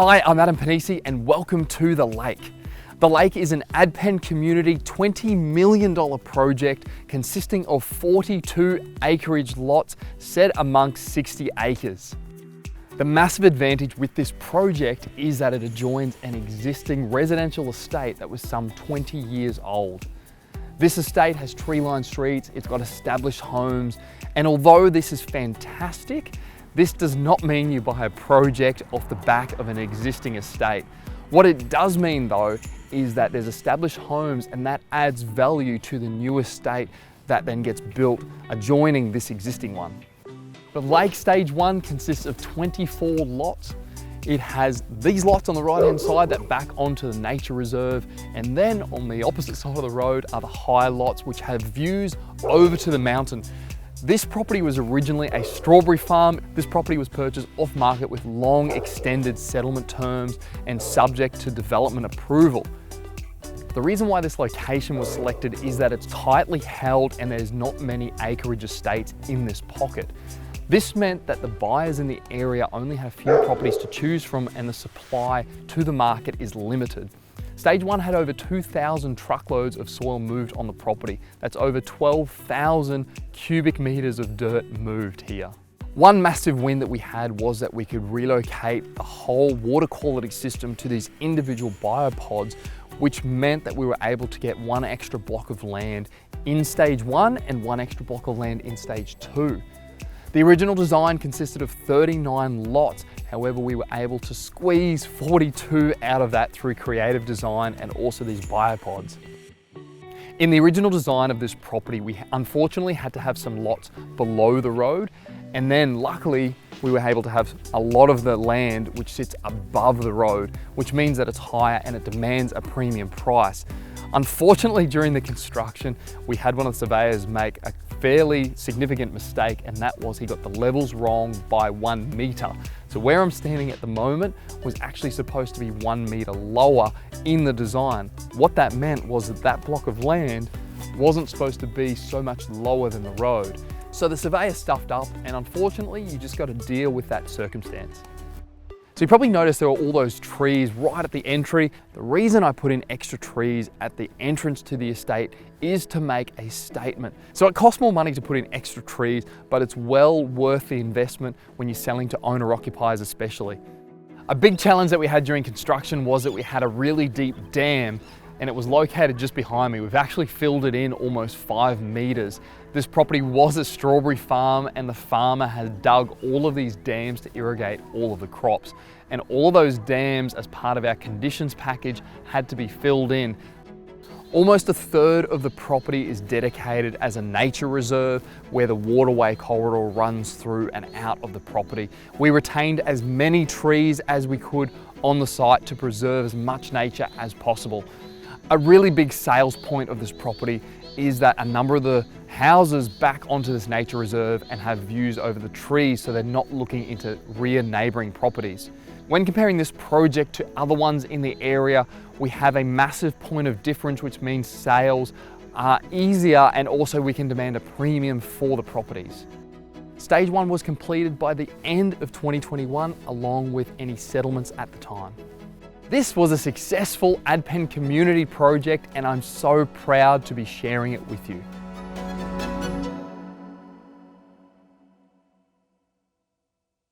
Hi, I'm Adam Panisi and welcome to The Lake. The Lake is an AdPen community $20 million project consisting of 42 acreage lots set amongst 60 acres. The massive advantage with this project is that it adjoins an existing residential estate that was some 20 years old. This estate has tree-lined streets, it's got established homes, and although this is fantastic, this does not mean you buy a project off the back of an existing estate. What it does mean though, is that there's established homes and that adds value to the new estate that then gets built adjoining this existing one. The Lake Stage 1 consists of 24 lots. It has these lots on the right hand side that back onto the nature reserve, and then on the opposite side of the road are the high lots which have views over to the mountain. This property was originally a strawberry farm. This property was purchased off market with long extended settlement terms and subject to development approval. The reason why this location was selected is that it's tightly held and there's not many acreage estates in this pocket. This meant that the buyers in the area only have few properties to choose from and the supply to the market is limited. Stage 1 had over 2,000 truckloads of soil moved on the property. That's over 12,000 cubic meters of dirt moved here. One massive win that we had was that we could relocate the whole water quality system to these individual biopods, which meant that we were able to get one extra block of land in Stage 1 and one extra block of land in Stage 2. The original design consisted of 39 lots, however we were able to squeeze 42 out of that through creative design and also these biopods. In the original design of this property, we unfortunately had to have some lots below the road, and then luckily we were able to have a lot of the land which sits above the road, which means that it's higher and it demands a premium price. Unfortunately, during the construction, we had one of the surveyors make a fairly significant mistake, and that was he got the levels wrong by 1 meter. So where I'm standing at the moment was actually supposed to be 1 meter lower in the design. What that meant was that that block of land wasn't supposed to be so much lower than the road. So the surveyor stuffed up, and unfortunately you just got to deal with that circumstance. So you probably noticed there were all those trees right at the entry. The reason I put in extra trees at the entrance to the estate is to make a statement. So it costs more money to put in extra trees, but it's well worth the investment when you're selling to owner-occupiers especially. A big challenge that we had during construction was that we had a really deep dam, and it was located just behind me. We've actually filled it in almost 5 meters. This property was a strawberry farm and the farmer had dug all of these dams to irrigate all of the crops. And all those dams, as part of our conditions package, had to be filled in. Almost a third of the property is dedicated as a nature reserve where the waterway corridor runs through and out of the property. We retained as many trees as we could on the site to preserve as much nature as possible. A really big sales point of this property is that a number of the houses back onto this nature reserve and have views over the trees, so they're not looking into rear neighbouring properties. When comparing this project to other ones in the area, we have a massive point of difference, which means sales are easier and also we can demand a premium for the properties. Stage 1 was completed by the end of 2021, along with any settlements at the time. This was a successful AdPen community project and I'm so proud to be sharing it with you.